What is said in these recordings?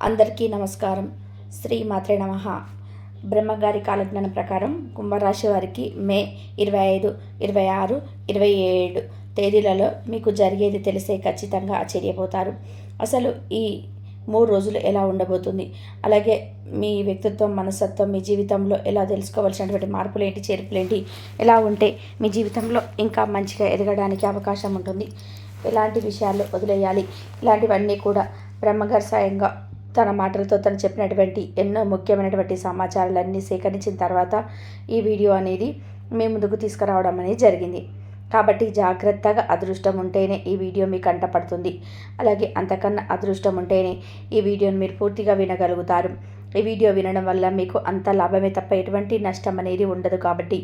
అందరికీ నమస్కారం. శ్రీ మాత్రే నమః. బ్రహ్మగారి కాలజ్ఞానం ప్రకారం కుంభరాశి వారికి మే 25, 26, 27 తేదీలలో మీకు జరిగేది తెలిసే ఖచ్చితంగా ఆశ్చర్యపోతారు. అసలు ఈ 3 రోజులు ఎలా ఉండబోతుంది, అలాగే మీ వ్యక్తిత్వం, మనస్తత్వం, మీ జీవితంలో ఎలా తెలుసుకోవాల్సినటువంటి మార్పులేంటి, చేర్పులేంటి, ఎలా ఉంటే మీ జీవితంలో ఇంకా మంచిగా ఎదగడానికి అవకాశం ఉంటుంది, ఎలాంటి విషయాలు వదిలేయాలి, ఇలాంటివన్నీ కూడా బ్రహ్మగారి స్వయంగా తన మాటలతో తను చెప్పినటువంటి ఎన్నో ముఖ్యమైనటువంటి సమాచారాలన్నీ సేకరించిన తర్వాత ఈ వీడియో అనేది మీ ముందుకు తీసుకురావడం అనేది జరిగింది. కాబట్టి జాగ్రత్తగా అదృష్టం ఉంటేనే ఈ వీడియో మీ కంటపడుతుంది. అలాగే అంతకన్నా అదృష్టం ఉంటేనే ఈ వీడియోని మీరు పూర్తిగా వినగలుగుతారు. ఈ వీడియో వినడం వల్ల మీకు అంత లాభమే తప్ప ఎటువంటి నష్టం అనేది ఉండదు. కాబట్టి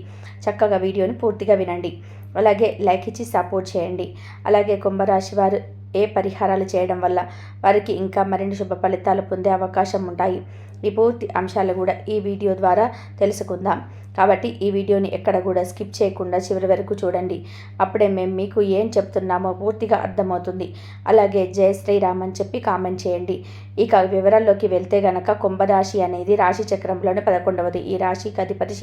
చక్కగా వీడియోని పూర్తిగా వినండి. అలాగే లైక్ ఇచ్చి సపోర్ట్ చేయండి. అలాగే కుంభరాశి వారు ఏ పరిహారాలు చేయడం వల్ల వారికి ఇంకా మరిన్ని శుభ ఫలితాలు పొందే అవకాశం ఉంటాయి, ఈ పూర్తి అంశాలు కూడా ఈ వీడియో ద్వారా తెలుసుకుందాం. కాబట్టి ఈ వీడియోని ఎక్కడ కూడా స్కిప్ చేయకుండా చివరి వరకు చూడండి. అప్పుడే మేము మీకు ఏం చెప్తున్నామో పూర్తిగా అర్థమవుతుంది. అలాగే జై శ్రీరామ్ అని చెప్పి కామెంట్ చేయండి. ఇక వివరాల్లోకి వెళ్తే గనక కుంభరాశి అనేది రాశి చక్రంలోనే 11వది. ఈ రాశికి అధిపతి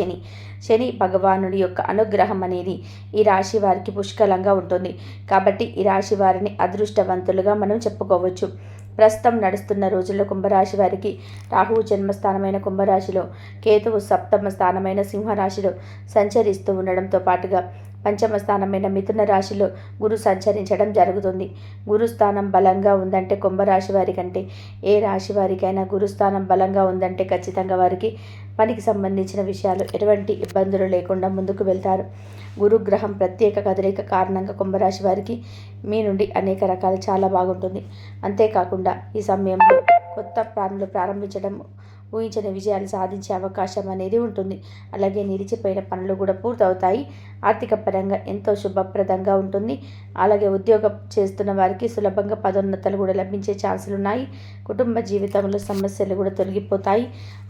శని భగవానుడి యొక్క అనుగ్రహం అనేది ఈ రాశి వారికి పుష్కలంగా ఉంటుంది. కాబట్టి ఈ రాశి వారిని అదృష్టవంతులుగా మనం చెప్పుకోవచ్చు. ప్రస్తుతం నడుస్తున్న రోజుల్లో కుంభరాశి వారికి రాహువు జన్మస్థానమైన కుంభరాశిలో, కేతువు సప్తమ స్థానమైన సింహరాశిలో సంచరిస్తూ ఉండడంతో పాటుగా పంచమ స్థానమైన మిథున రాశిలో గురు సంచరించడం జరుగుతుంది. గురుస్థానం బలంగా ఉందంటే కుంభరాశి వారి కంటే ఏ రాశి వారికైనా గురుస్థానం బలంగా ఉందంటే ఖచ్చితంగా వారికి పనికి సంబంధించిన విషయాలు ఎటువంటి ఇబ్బందులు లేకుండా ముందుకు వెళ్తారు. గురుగ్రహం ప్రత్యేక కదలిక కారణంగా కుంభరాశి వారికి మీ నుండి అనేక రకాలు చాలా బాగుంటుంది. అంతేకాకుండా ఈ సమయంలో కొత్త ప్లాన్లు ప్రారంభించడం, ఊహించని విజయాలు సాధించే అవకాశం అనేది ఉంటుంది. అలాగే నిలిచిపోయిన పనులు కూడా పూర్తవుతాయి. ఆర్థిక పరంగా ఎంతో శుభప్రదంగా ఉంటుంది. అలాగే ఉద్యోగం చేస్తున్న వారికి సులభంగా పదోన్నతలు కూడా లభించే ఛాన్సులు ఉన్నాయి. కుటుంబ జీవితంలో సమస్యలు కూడా తొలగిపోతాయి.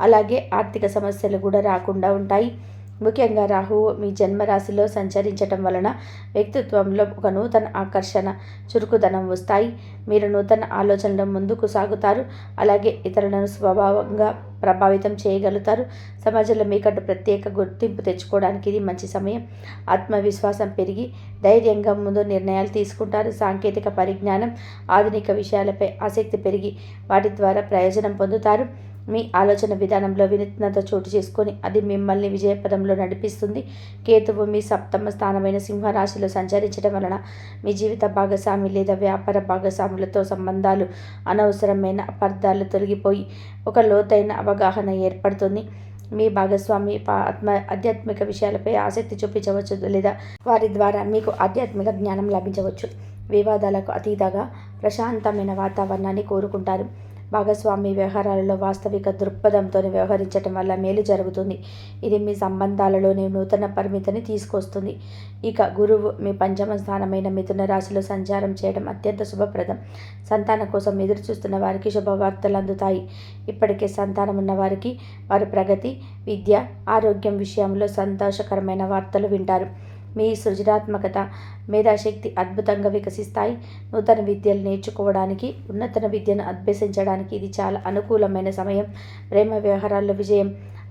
అలాగే ఆర్థిక సమస్యలు కూడా రాకుండా ఉంటాయి. ముఖ్యంగా రాహువు మీ జన్మరాశిలో సంచరించటం వలన వ్యక్తిత్వంలో ఒక నూతన ఆకర్షణ, చురుకుదనం వస్తాయి. మీరు నూతన ఆలోచనలు ముందుకు సాగుతారు. అలాగే ఇతరులను స్వభావంగా ప్రభావితం చేయగలుగుతారు. సమాజంలో మీకంటూ ప్రత్యేక గుర్తింపు తెచ్చుకోవడానికి ఇది మంచి సమయం. ఆత్మవిశ్వాసం పెరిగి ధైర్యంగా ముందు నిర్ణయాలు తీసుకుంటారు. సాంకేతిక పరిజ్ఞానం, ఆధునిక విషయాలపై ఆసక్తి పెరిగి వాటి ద్వారా ప్రయోజనం పొందుతారు. మీ ఆలోచన విధానంలో వినూత్నత చోటు చేసుకొని అది మిమ్మల్ని విజయపదంలో నడిపిస్తుంది. కేతువు మీ సప్తమ స్థానమైన సింహరాశిలో సంచరించడం వలన మీ జీవిత భాగస్వామి లేదా వ్యాపార భాగస్వాములతో సంబంధాలు, అనవసరమైన అపార్థాలు తొలగిపోయి ఒక లోతైన అవగాహన ఏర్పడుతుంది. మీ భాగస్వామి ఆధ్యాత్మిక విషయాలపై ఆసక్తి చూపించవచ్చు, లేదా వారి ద్వారా మీకు ఆధ్యాత్మిక జ్ఞానం లభించవచ్చు. వివాదాలకు అతీతంగా ప్రశాంతమైన వాతావరణాన్ని కోరుకుంటారు. భాగస్వామి వ్యవహారాలలో వాస్తవిక దృక్పథంతో వ్యవహరించడం వల్ల మేలు జరుగుతుంది. ఇది మీ సంబంధాలలోని నూతన పరిమితిని తీసుకొస్తుంది. ఇక గురువు మీ పంచమ స్థానమైన మిథున రాశిలో సంచారం చేయడం అత్యంత శుభప్రదం. సంతానం కోసం ఎదురు చూస్తున్న వారికి శుభవార్తలు అందుతాయి. ఇప్పటికే సంతానం ఉన్న వారికి వారి ప్రగతి, విద్య, ఆరోగ్యం విషయంలో సంతోషకరమైన వార్తలు వింటారు. మీ సృజనాత్మకత, మేధాశక్తి అద్భుతంగా వికసిస్తాయి. నూతన విద్యలు నేర్చుకోవడానికి, ఉన్నత విద్యను అభ్యసించడానికి ఇది చాలా అనుకూలమైన సమయం. ప్రేమ వ్యవహారాల్లో విజయం,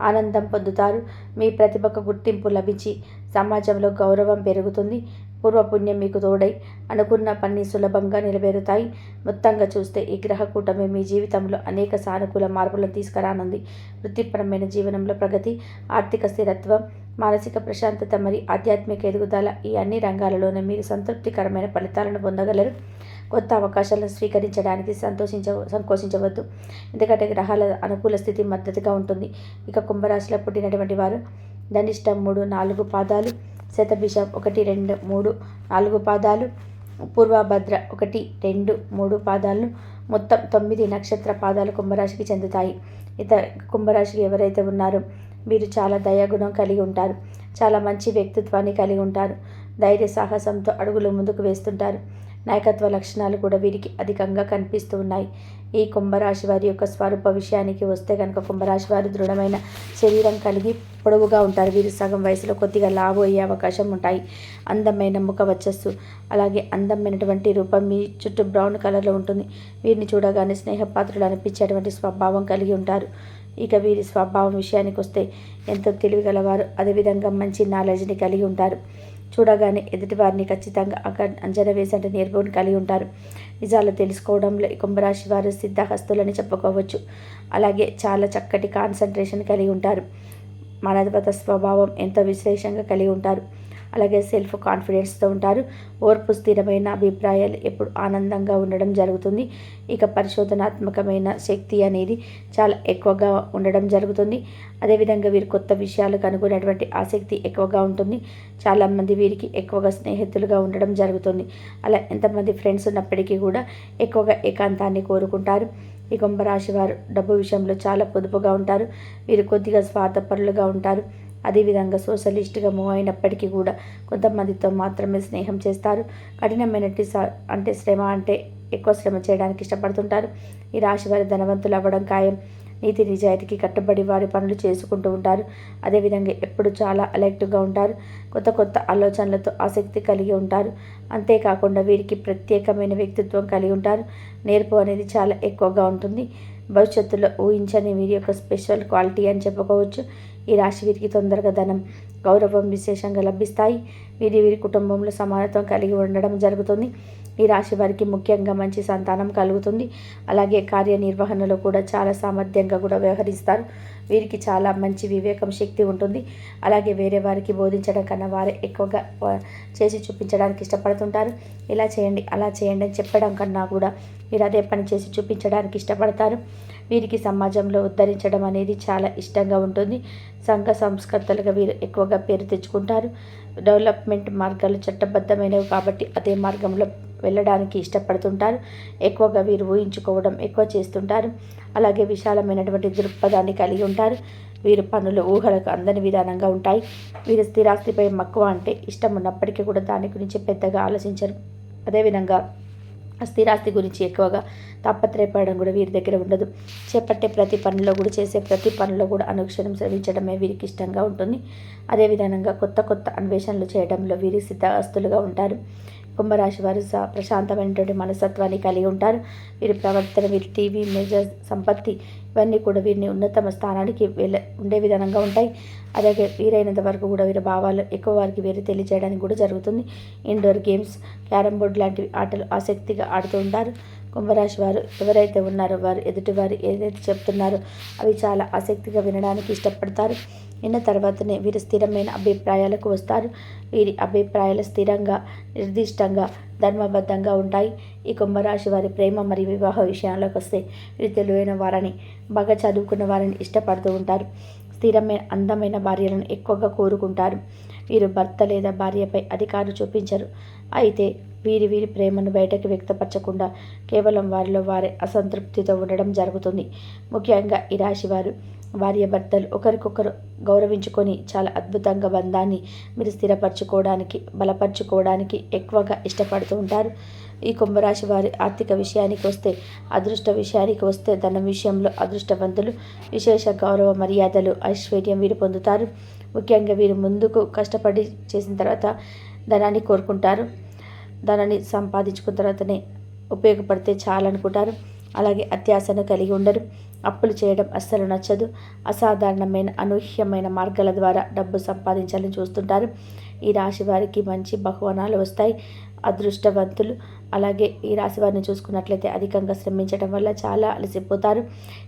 ఆనందం పొందుతారు. మీ ప్రతిభకు గుర్తింపు లభించి సమాజంలో గౌరవం పెరుగుతుంది. పూర్వపుణ్యం మీకు తోడై అనుకున్న పని సులభంగా నెరవేరుతాయి. మొత్తంగా చూస్తే ఈ గ్రహ కూటమి మీ జీవితంలో అనేక సానుకూల మార్పులను తీసుకురానుంది. వృత్తిపరమైన జీవనంలో ప్రగతి, ఆర్థిక స్థిరత్వం, మానసిక ప్రశాంతత మరియు ఆధ్యాత్మిక ఎదుగుదల, ఈ అన్ని రంగాలలోనే మీరు సంతృప్తికరమైన ఫలితాలను పొందగలరు. కొత్త అవకాశాలను స్వీకరించడానికి సంకోచించవద్దు, ఎందుకంటే గ్రహాల అనుకూల స్థితి మద్దతుగా ఉంటుంది. ఇక కుంభరాశిలో పుట్టినటువంటి వారు ధనిష్ట 3, 4 పాదాలు, శతభిషం 1, 2, 3, 4 పాదాలు, పూర్వభద్ర 1, 2, 3 పాదాలను, మొత్తం 9 నక్షత్ర పాదాలు కుంభరాశికి చెందుతాయి. కుంభరాశికి ఎవరైతే ఉన్నారో మీరు చాలా దయాగుణం కలిగి ఉంటారు. చాలా మంచి వ్యక్తిత్వాన్ని కలిగి ఉంటారు. ధైర్య సాహసంతో అడుగులు ముందుకు వేస్తుంటారు. నాయకత్వ లక్షణాలు కూడా వీరికి అధికంగా కనిపిస్తూ ఉన్నాయి. ఈ కుంభరాశి వారి యొక్క స్వరూప విషయానికి వస్తే కనుక కుంభరాశి వారు దృఢమైన శరీరం కలిగి పొడవుగా ఉంటారు. వీరు సగం వయసులో కొద్దిగా లావు అయ్యే అవకాశం ఉంటాయి. అందమైన ముఖ వచ్చస్సు, అలాగే అందమైనటువంటి రూపం మీ చుట్టూ బ్రౌన్ కలర్లో ఉంటుంది. వీరిని చూడగానే స్నేహపాత్రులు అనిపించేటువంటి స్వభావం కలిగి ఉంటారు. ఇక వీరి స్వభావం విషయానికి వస్తే ఎంతో తెలివిగలవారు, అదేవిధంగా మంచి నాలెడ్జ్ని కలిగి ఉంటారు. చూడగానే ఎదుటివారిని ఖచ్చితంగా అంచనా వేసేంత నేర్పుని కలిగి ఉంటారు. నిజాలు తెలుసుకోవడంలో ఈ కుంభరాశి వారు సిద్ధహస్తులని చెప్పుకోవచ్చు. అలాగే చాలా చక్కటి కాన్సన్ట్రేషన్ కలిగి ఉంటారు. మానవత స్వభావం ఎంతో విశ్లేషంగా కలిగి ఉంటారు. అలాగే సెల్ఫ్ కాన్ఫిడెన్స్తో ఉంటారు. ఓర్పు, స్థిరమైన అభిప్రాయాలు ఎప్పుడు ఆనందంగా ఉండడం జరుగుతుంది. ఇక పరిశోధనాత్మకమైన శక్తి అనేది చాలా ఎక్కువగా ఉండడం జరుగుతుంది. అదేవిధంగా వీరు కొత్త విషయాలు కనుగొనేటువంటి ఆసక్తి ఎక్కువగా ఉంటుంది. చాలామంది వీరికి ఎక్కువగా స్నేహితులుగా ఉండడం జరుగుతుంది. అలా ఎంతమంది ఫ్రెండ్స్ ఉన్నప్పటికీ కూడా ఎక్కువగా ఏకాంతాన్ని కోరుకుంటారు. ఈ కుంభరాశి వారు డబ్బు విషయంలో చాలా పొదుపుగా ఉంటారు. వీరు కొద్దిగా స్వార్థపరులుగా ఉంటారు. అదేవిధంగా సోషలిస్ట్గా మూవ్ అయినప్పటికీ కూడా కొంతమందితో మాత్రమే స్నేహం చేస్తారు. కఠినమైనటి అంటే శ్రమ అంటే ఎక్కువ శ్రమ చేయడానికి ఇష్టపడుతుంటారు. ఈ రాశి వారి ధనవంతులు అవ్వడం ఖాయం. నీతి నిజాయితీకి కట్టుబడి వారి పనులు చేసుకుంటూ ఉంటారు. అదేవిధంగా ఎప్పుడు చాలా అలర్ట్గా ఉంటారు. కొత్త కొత్త ఆలోచనలతో ఆసక్తి కలిగి ఉంటారు. అంతేకాకుండా వీరికి ప్రత్యేకమైన వ్యక్తిత్వం కలిగి ఉంటారు. నేర్పు అనేది చాలా ఎక్కువగా ఉంటుంది. భవిష్యత్తులో ఊహించని వీరి యొక్క స్పెషల్ క్వాలిటీ అని చెప్పుకోవచ్చు. ఈ రాశి వీరికి తొందరగా ధనం, గౌరవం విశేషంగా లభిస్తాయి. వీరి కుటుంబంలో సమానత్వం కలిగి ఉండడం జరుగుతుంది. ఈ రాశి వారికి ముఖ్యంగా మంచి సంతానం కలుగుతుంది. అలాగే కార్యనిర్వహణలో కూడా చాలా సామర్థ్యంగా కూడా వ్యవహరిస్తారు. వీరికి చాలా మంచి వివేకం, శక్తి ఉంటుంది. అలాగే వేరే వారికి బోధించడం కన్నా వారే ఎక్కువగా చేసి చూపించడానికి ఇష్టపడుతుంటారు. ఇలా చేయండి, అలా చేయండి అని చెప్పడం కన్నా కూడా వీరు అదే పని చేసి చూపించడానికి ఇష్టపడతారు. వీరికి సమాజంలో ఉద్ధరించడం అనేది చాలా ఇష్టంగా ఉంటుంది. సంఘ సంస్కర్తలుగా వీరు ఎక్కువగా పేరు తెచ్చుకుంటారు. డెవలప్మెంట్ మార్గాలు చట్టబద్ధమైనవి కాబట్టి అదే మార్గంలో వెళ్ళడానికి ఇష్టపడుతుంటారు. ఎక్కువగా వీరు ఊహించుకోవడం ఎక్కువ చేస్తుంటారు. అలాగే విశాలమైనటువంటి దృక్పథాన్ని కలిగి ఉంటారు. వీరు పనులు ఊహలకు అందని విధానంగా ఉంటాయి. వీరు స్థిరాస్తిపై మక్కువ అంటే ఇష్టం ఉన్నప్పటికీ కూడా దాని గురించి పెద్దగా ఆలోచించరు. అదేవిధంగా స్థిరాస్తి గురించి ఎక్కువగా తాపత్రయపడడం కూడా వీరి దగ్గర ఉండదు. చేపట్టే ప్రతి పనిలో కూడా, చేసే ప్రతి పనిలో కూడా అనుక్షణం శ్రమించడమే వీరికి ఇష్టంగా ఉంటుంది. అదేవిధంగా కొత్త కొత్త అన్వేషణలు చేయడంలో వీరి సిద్ధహస్తులుగా ఉంటారు. కుంభరాశి వారు ప్రశాంతమైనటువంటి మనస్తత్వాన్ని కలిగి ఉంటారు. వీరి ప్రవర్తన, వీరి టీవీ, మేజర్ సంపత్తి ఇవన్నీ కూడా వీరిని ఉన్నతమ స్థానానికి ఉండే విధానంగా ఉంటాయి. అలాగే వీరైనంత వరకు కూడా వీరి భావాలు ఎక్కువ వారికి వేరే తెలియజేయడానికి కూడా జరుగుతుంది. ఇండోర్ గేమ్స్, క్యారమ్ బోర్డ్ లాంటివి ఆటలు ఆసక్తిగా ఆడుతూ ఉంటారు. కుంభరాశి వారు ఎవరైతే ఉన్నారో వారు ఎదుటివారు ఏదైతే చెప్తున్నారో అవి చాలా ఆసక్తిగా వినడానికి ఇష్టపడతారు. విన్న తర్వాతనే వీరు స్థిరమైన అభిప్రాయాలకు వస్తారు. వీరి అభిప్రాయాలు స్థిరంగా, నిర్దిష్టంగా, ధర్మబద్ధంగా ఉంటాయి. ఈ కుంభరాశి వారి ప్రేమ మరియు వివాహ విషయాల్లోకి వస్తే వీరు తెలివైన వారిని, బాగా చదువుకున్న వారిని ఇష్టపడుతూ ఉంటారు. స్థిరమైన, అందమైన భార్యలను ఎక్కువగా కోరుకుంటారు. వీరు భర్త లేదా భార్యపై అధికారం చూపించరు. అయితే వీరి ప్రేమను బయటకు వ్యక్తపరచకుండా కేవలం వారిలో వారే అసంతృప్తితో ఉండడం జరుగుతుంది. ముఖ్యంగా ఈ రాశి వారు భార్యాభర్తలు ఒకరికొకరు గౌరవించుకొని చాలా అద్భుతంగా బంధాన్ని మీరు స్థిరపరచుకోవడానికి, బలపరచుకోవడానికి ఎక్కువగా ఇష్టపడుతూ ఉంటారు. ఈ కుంభరాశి వారి ఆర్థిక విషయానికి వస్తే, అదృష్ట విషయానికి వస్తే ధనం విషయంలో అదృష్టవంతులు. విశేష గౌరవ మర్యాదలు, ఐశ్వర్యం వీరు పొందుతారు. ముఖ్యంగా వీరు ముందుకు కష్టపడి చేసిన తర్వాత ధనాన్ని కోరుకుంటారు. ధనాన్ని సంపాదించుకున్న తర్వాతనే ఉపయోగపడితే చాలనుకుంటారు. అలాగే అత్యాశను కలిగి ఉండరు. అప్పులు చేయడం అస్సలు నచ్చదు. అసాధారణమైన, అనూహ్యమైన మార్గాల ద్వారా డబ్బు సంపాదించాలని చూస్తుంటారు. ఈ రాశి వారికి మంచి బహుమానాలు వస్తాయి. అదృష్టవంతులు. అలాగే ఈ రాశి వారిని చూసుకున్నట్లయితే అధికంగా శ్రమించడం వల్ల చాలా అలసిపోతారు.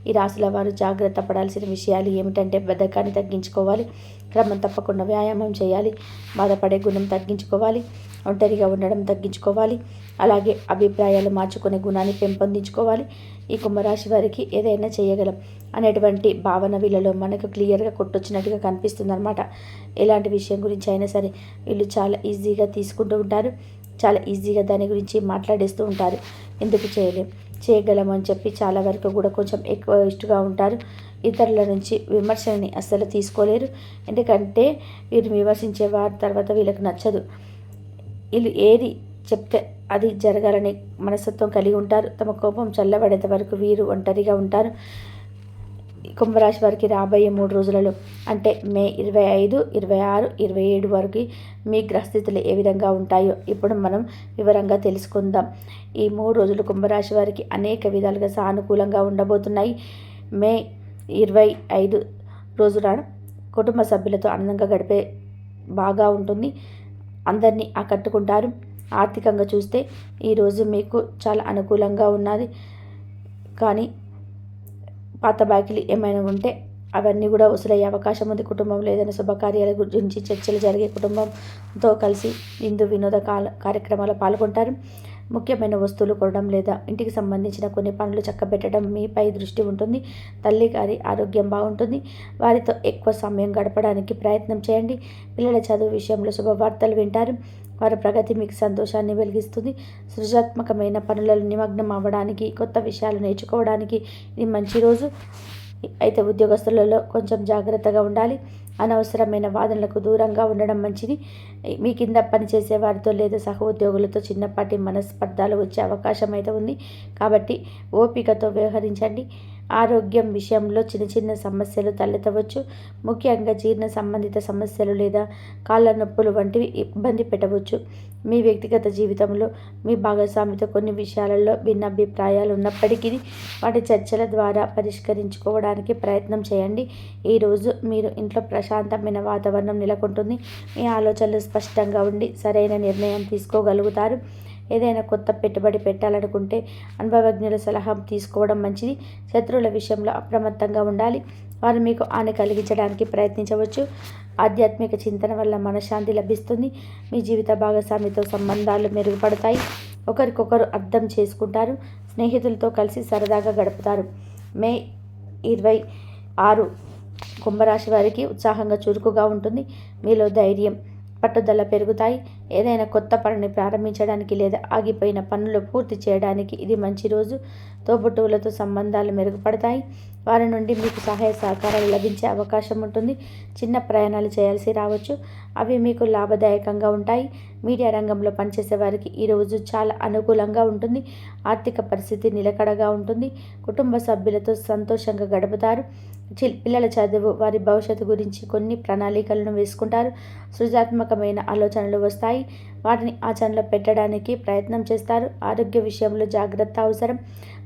ఈ రాశుల వారు జాగ్రత్త పడాల్సిన విషయాలు ఏమిటంటే బద్ధకాన్ని తగ్గించుకోవాలి, క్రమం తప్పకుండా వ్యాయామం చేయాలి, బాధపడే గుణం తగ్గించుకోవాలి, ఒంటరిగా ఉండడం తగ్గించుకోవాలి, అలాగే అభిప్రాయాలు మార్చుకునే గుణాన్ని పెంపొందించుకోవాలి. ఈ కుంభరాశి వారికి ఏదైనా చేయగలం అనేటువంటి భావన వీళ్ళలో మనకు క్లియర్గా కొట్టొచ్చినట్టుగా కనిపిస్తుంది అనమాట. ఎలాంటి విషయం గురించి అయినా సరే వీళ్ళు చాలా ఈజీగా తీసుకుంటూ ఉంటారు. చాలా ఈజీగా దాని గురించి మాట్లాడేస్తూ ఉంటారు. ఎందుకు చేయగలం అని చెప్పి చాలా వరకు కూడా కొంచెం ఎక్కువ ఇష్టగా ఉంటారు. ఇతరుల నుంచి విమర్శని అస్సలు తీసుకోలేరు. ఎందుకంటే వీరు విమర్శించే వారి తర్వాత వీళ్ళకి నచ్చదు. వీళ్ళు ఏది చెప్తే అది జరగాలని మనస్తత్వం కలిగి ఉంటారు. తమ కోపం చల్లబడేంత వరకు వీరు ఒంటరిగా ఉంటారు. కుంభరాశి వారికి రాబోయే 3 రోజులలో అంటే మే 25, 26, 27 వరకు మీ గ్రహస్థితులు ఏ విధంగా ఉంటాయో ఇప్పుడు మనం వివరంగా తెలుసుకుందాం. ఈ 3 రోజులు కుంభరాశి వారికి అనేక విధాలుగా సానుకూలంగా ఉండబోతున్నాయి. మే 25 రోజున కుటుంబ సభ్యులతో ఆనందంగా గడిపే బాగా ఉంటుంది. అందరినీ ఆకట్టుకుంటారు. ఆర్థికంగా చూస్తే ఈరోజు మీకు చాలా అనుకూలంగా ఉన్నది. కానీ పాత బాకీలు ఏమైనా ఉంటే అవన్నీ కూడా వసూలయ్యే అవకాశం ఉంది. కుటుంబంలో ఏదైనా శుభకార్యాల గురించి చర్చలు జరిగే కుటుంబంతో కలిసి విందు వినోద కార్యక్రమాల్లో పాల్గొంటారు. ముఖ్యమైన వస్తువులు కొనడం లేదా ఇంటికి సంబంధించిన కొన్ని పనులు చక్కబెట్టడం మీపై దృష్టి ఉంటుంది. తల్లి గారి ఆరోగ్యం బాగుంటుంది. వారితో ఎక్కువ సమయం గడపడానికి ప్రయత్నం చేయండి. పిల్లల చదువు విషయంలో శుభవార్తలు వింటారు. వారి ప్రగతి మీకు సంతోషాన్ని వెలిగిస్తుంది. సృజనాత్మకమైన పనులలో నిమగ్నం అవ్వడానికి, కొత్త విషయాలు నేర్చుకోవడానికి ఇది మంచి రోజు. అయితే ఉద్యోగస్తులలో కొంచెం జాగ్రత్తగా ఉండాలి. అనవసరమైన వాదనలకు దూరంగా ఉండడం మంచిది. మీ కింద పనిచేసే వారితో లేదా సహోద్యోగులతో చిన్నపాటి మనస్పర్ధాలు వచ్చే అవకాశం అయితే ఉంది. కాబట్టి ఓపికతో వ్యవహరించండి. ఆరోగ్యం విషయంలో చిన్న చిన్న సమస్యలు తలెత్తవచ్చు. ముఖ్యంగా జీర్ణ సంబంధిత సమస్యలు లేదా కాళ్ళ నొప్పులు వంటివి ఇబ్బంది పెట్టవచ్చు. మీ వ్యక్తిగత జీవితంలో మీ భాగస్వామితో కొన్ని విషయాలలో భిన్నాభిప్రాయాలు ఉన్నప్పటికీ వాటి చర్చల ద్వారా పరిష్కరించుకోవడానికి ప్రయత్నం చేయండి. ఈరోజు మీరు ఇంట్లో ప్రశాంతమైన వాతావరణం నెలకొంటుంది. మీ ఆలోచనలు స్పష్టంగా ఉండి సరైన నిర్ణయం తీసుకోగలుగుతారు. ఏదైనా కొత్త పెట్టుబడి పెట్టాలనుకుంటే అనుభవజ్ఞుల సలహా తీసుకోవడం మంచిది. శత్రువుల విషయంలో అప్రమత్తంగా ఉండాలి. వారు మీకు హాని కలిగించడానికి ప్రయత్నించవచ్చు. ఆధ్యాత్మిక చింతన వల్ల మనశ్శాంతి లభిస్తుంది. మీ జీవిత భాగస్వామితో సంబంధాలు మెరుగుపడతాయి. ఒకరికొకరు అర్థం చేసుకుంటారు. స్నేహితులతో కలిసి సరదాగా గడుపుతారు. మే 26 కుంభరాశి వారికి ఉత్సాహంగా చురుకుగా ఉంటుంది. మీలో ధైర్యం, పట్టుదల పెరుగుతాయి. ఏదైనా కొత్త పనిని ప్రారంభించడానికి లేదా ఆగిపోయిన పనులు పూర్తి చేయడానికి ఇది మంచి రోజు. తోబుట్టువులతో సంబంధాలు మెరుగుపడతాయి. వారి నుండి మీకు సహాయ సహకారాలు లభించే అవకాశం ఉంటుంది. చిన్న ప్రయాణాలు చేయాల్సి రావచ్చు. అవి మీకు లాభదాయకంగా ఉంటాయి. మీడియా రంగంలో పనిచేసే వారికి ఈరోజు చాలా అనుకూలంగా ఉంటుంది. ఆర్థిక పరిస్థితి నిలకడగా ఉంటుంది. కుటుంబ సభ్యులతో సంతోషంగా గడుపుతారు. పిల్లల చదువు, వారి భవిష్యత్తు గురించి కొన్ని ప్రణాళికలను వేసుకుంటారు. సృజనాత్మకమైన ఆలోచనలు వస్తాయి. వాటిని ఆచరణలో పెట్టడానికి ప్రయత్నం చేస్తారు. ఆరోగ్య విషయంలో జాగ్రత్త అవసరం.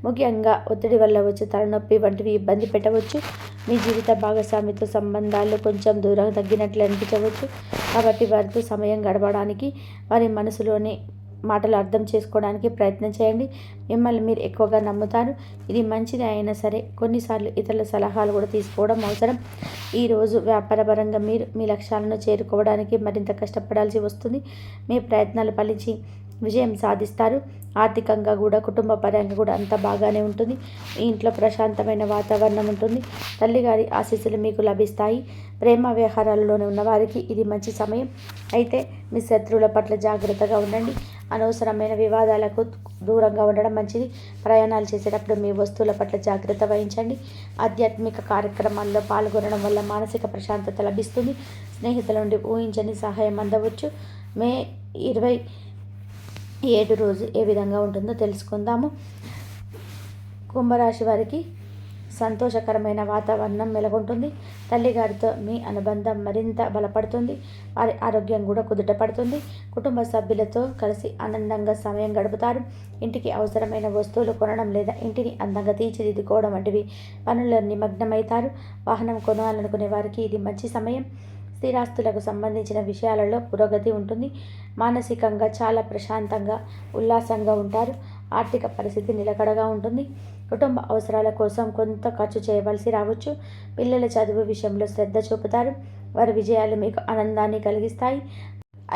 ముఖ్యంగా ఒత్తిడి వల్ల వచ్చే తలనొప్పి వంటివి ఇబ్బంది పెట్టవచ్చు. మీ జీవిత భాగస్వామితో సంబంధాలు కొంచెం దూరం తగ్గినట్లు అనిపించవచ్చు. కాబట్టి వారితో సమయం గడపడానికి, వారి మనసులోని మాటలు అర్థం చేసుకోవడానికి ప్రయత్నం చేయండి. మిమ్మల్ని మీరు ఎక్కువగా నమ్ముతారు. ఇది మంచిది అయినా సరే కొన్నిసార్లు ఇతరుల సలహాలు కూడా తీసుకోవడం అవసరం. ఈరోజు వ్యాపారపరంగా మీరు మీ లక్ష్యాలను చేరుకోవడానికి మరింత కష్టపడాల్సి వస్తుంది. మీ ప్రయత్నాలు ఫలించి విజయం సాధిస్తారు. ఆర్థికంగా కూడా కుటుంబ పరంగా కూడా అంతా బాగానే ఉంటుంది. మీ ఇంట్లో ప్రశాంతమైన వాతావరణం ఉంటుంది. తల్లిగారి ఆశీస్సులు మీకు లభిస్తాయి. ప్రేమ వ్యవహారాల్లోనే ఉన్నవారికి ఇది మంచి సమయం. అయితే మీ శత్రువుల పట్ల జాగ్రత్తగా ఉండండి. అనవసరమైన వివాదాలకు దూరంగా ఉండడం మంచిది. ప్రయాణాలు చేసేటప్పుడు మీ వస్తువుల పట్ల జాగ్రత్త వహించండి. ఆధ్యాత్మిక కార్యక్రమాల్లో పాల్గొనడం వల్ల మానసిక ప్రశాంతత లభిస్తుంది. స్నేహితుల నుండి ఊహించని సహాయం అందవచ్చు. మే 27 రోజు ఏ విధంగా ఉంటుందో తెలుసుకుందాము. కుంభరాశి వారికి సంతోషకరమైన వాతావరణం నెలకొంటుంది. తల్లిగారితో మీ అనుబంధం మరింత బలపడుతుంది. వారి ఆరోగ్యం కూడా కుదుట పడుతుంది. కుటుంబ సభ్యులతో కలిసి ఆనందంగా సమయం గడుపుతారు. ఇంటికి అవసరమైన వస్తువులు కొనడం లేదా ఇంటిని అందంగా తీర్చిదిద్దుకోవడం వంటివి పనుల్లో నిమగ్నమవుతారు. వాహనం కొనాలనుకునే వారికి ఇది మంచి సమయం. స్థిరాస్తులకు సంబంధించిన విషయాలలో పురోగతి ఉంటుంది. మానసికంగా చాలా ప్రశాంతంగా, ఉల్లాసంగా ఉంటారు. ఆర్థిక పరిస్థితి నిలకడగా ఉంటుంది. కుటుంబ అవసరాల కోసం కొంత ఖర్చు చేయవలసి రావచ్చు. పిల్లల చదువు విషయంలో శ్రద్ధ చూపుతారు. వారి విజయాలు మీకు ఆనందాన్ని కలిగిస్తాయి.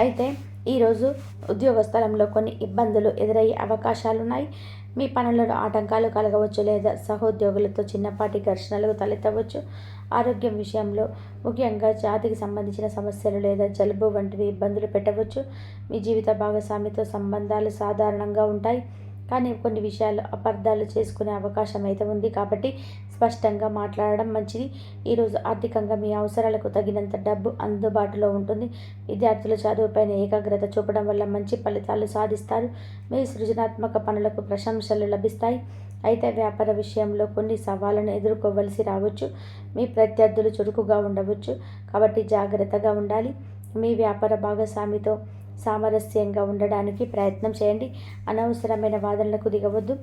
అయితే ఈరోజు ఉద్యోగ స్థలంలో కొన్ని ఇబ్బందులు ఎదురయ్యే అవకాశాలున్నాయి. మీ పనులలో ఆటంకాలు కలగవచ్చు లేదా సహోద్యోగులతో చిన్నపాటి ఘర్షణలు తలెత్తవచ్చు. ఆరోగ్యం విషయంలో ముఖ్యంగా ఛాతీకి సంబంధించిన సమస్యలు లేదా జలుబు వంటివి ఇబ్బందులు పెట్టవచ్చు. మీ జీవిత భాగస్వామితో సంబంధాలు సాధారణంగా ఉంటాయి. కానీ కొన్ని విషయాలు అపార్థాలు చేసుకునే అవకాశం అయితే ఉంది. కాబట్టి స్పష్టంగా మాట్లాడడం మంచిది. ఈరోజు ఆర్థికంగా మీ అవసరాలకు తగినంత డబ్బు అందుబాటులో ఉంటుంది. విద్యార్థులు చదువుపైన ఏకాగ్రత చూపడం వల్ల మంచి ఫలితాలు సాధిస్తారు. మీ సృజనాత్మక పనులకు ప్రశంసలు లభిస్తాయి. అయితే వ్యాపార విషయంలో కొన్ని సవాళ్ళను ఎదుర్కోవలసి రావచ్చు. మీ ప్రత్యర్థులు చురుకుగా ఉండవచ్చు, కాబట్టి జాగ్రత్తగా ఉండాలి. మీ వ్యాపార భాగస్వామితో సామరస్యంగా ఉండడానికి ప్రయత్నం చేయండి. అనవసరమైన వాదనలకు దిగవద్దు.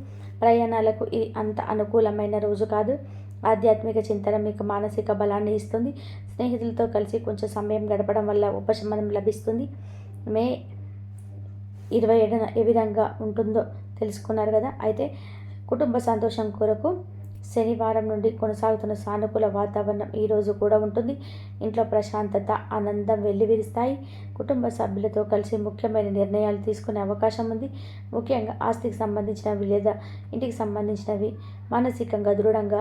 ప్రయాణాలకు ఇది అంత అనుకూలమైన రోజు కాదు. ఆధ్యాత్మిక చింతన మీకు మానసిక బలాన్ని ఇస్తుంది. స్నేహితులతో కలిసి కొంచెం సమయం గడపడం వల్ల ఉపశమనం లభిస్తుంది. మే 27న ఏ విధంగా ఉంటుందో తెలుసుకున్నారు కదా. అయితే కుటుంబ సంతోషం కొరకు శనివారం నుండి కొనసాగుతున్న సానుకూల వాతావరణం ఈరోజు కూడా ఉంటుంది. ఇంట్లో ప్రశాంతత, ఆనందం వెల్లివిరుస్తాయి. కుటుంబ సభ్యులతో కలిసి ముఖ్యమైన నిర్ణయాలు తీసుకునే అవకాశం ఉంది. ముఖ్యంగా ఆస్తికి సంబంధించినవి లేదా ఇంటికి సంబంధించినవి. మానసికంగా దృఢంగా,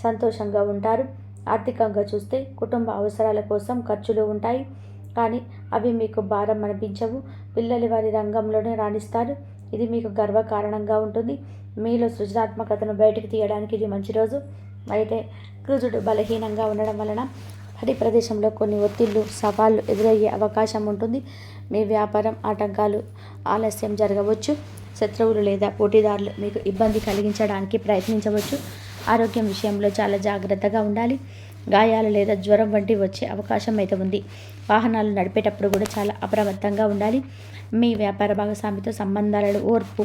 సంతోషంగా ఉంటారు. ఆర్థికంగా చూస్తే కుటుంబ అవసరాల కోసం ఖర్చులు ఉంటాయి, కానీ అవి మీకు భారం అనిపించవు. పిల్లలు వారి రంగంలోనే రాణిస్తారు. ఇది మీకు గర్వకారణంగా ఉంటుంది. మీలో సృజనాత్మకతను బయటకు తీయడానికి ఇది మంచి రోజు. అయితే కుజుడు బలహీనంగా ఉండడం వలన పని ప్రదేశంలో కొన్ని ఒత్తిళ్లు, సవాళ్లు ఎదురయ్యే అవకాశం ఉంటుంది. మీ వ్యాపారం ఆటంకాలు ఆలస్యం జరగవచ్చు. శత్రువులు లేదా పోటీదారులు మీకు ఇబ్బంది కలిగించడానికి ప్రయత్నించవచ్చు. ఆరోగ్యం విషయంలో చాలా జాగ్రత్తగా ఉండాలి. గాయాలు లేదా జ్వరం వంటి వచ్చే అవకాశం అయితే ఉంది. వాహనాలు నడిపేటప్పుడు కూడా చాలా అప్రమత్తంగా ఉండాలి. మీ వ్యాపార భాగస్వామితో సంబంధాలలో ఓర్పు,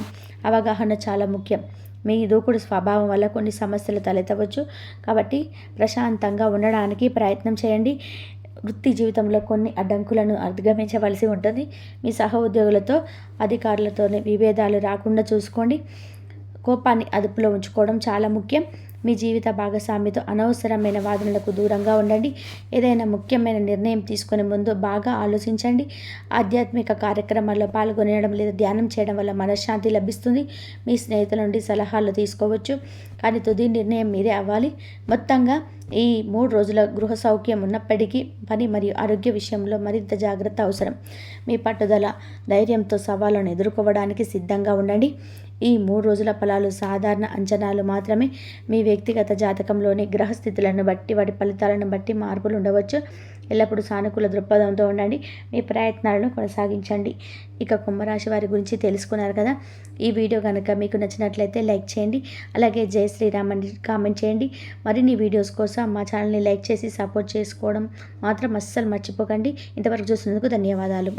అవగాహన చాలా ముఖ్యం. మీ దూకుడు స్వభావం వల్ల కొన్ని సమస్యలు తలెత్తవచ్చు, కాబట్టి ప్రశాంతంగా ఉండడానికి ప్రయత్నం చేయండి. వృత్తి జీవితంలో కొన్ని అడ్డంకులను అధిగమించవలసి ఉంటుంది. మీ సహోద్యోగులతో, అధికారులతోనే విభేదాలు రాకుండా చూసుకోండి. కోపాన్ని అదుపులో ఉంచుకోవడం చాలా ముఖ్యం. మీ జీవిత భాగస్వామితో అనవసరమైన వాదనలకు దూరంగా ఉండండి. ఏదైనా ముఖ్యమైన నిర్ణయం తీసుకునే ముందు బాగా ఆలోచించండి. ఆధ్యాత్మిక కార్యక్రమాల్లో పాల్గొనడం లేదా ధ్యానం చేయడం వల్ల మనశ్శాంతి లభిస్తుంది. మీ స్నేహితుల నుండి సలహాలు తీసుకోవచ్చు, కానీ తుది నిర్ణయం మీరే అవ్వాలి. మొత్తంగా ఈ 3 రోజుల గృహ సౌఖ్యం ఉన్నప్పటికీ పని మరియు ఆరోగ్య విషయంలో మరింత జాగ్రత్త అవసరం. మీ పట్టుదల, ధైర్యంతో సవాళ్ళను ఎదుర్కోవడానికి సిద్ధంగా ఉండండి. ఈ 3 రోజుల ఫలాలు సాధారణ అంచనాలు మాత్రమే. మీ వ్యక్తిగత జాతకంలోని గ్రహస్థితులను బట్టి, వాటి ఫలితాలను బట్టి మార్పులు ఉండవచ్చు. ఎల్లప్పుడూ సానుకూల దృక్పథంతో ఉండండి. మీ ప్రయత్నాలను కొనసాగించండి. ఇక కుంభరాశి వారి గురించి తెలుసుకున్నారు కదా. ఈ వీడియో కనుక మీకు నచ్చినట్లయితే లైక్ చేయండి. అలాగే జై శ్రీరామ్ అని కామెంట్ చేయండి. మరిన్ని వీడియోస్ కోసం మా ఛానల్ని లైక్ చేసి సపోర్ట్ చేసుకోవడం మాత్రం అస్సలు మర్చిపోకండి. ఇంతవరకు చూసినందుకు ధన్యవాదాలు.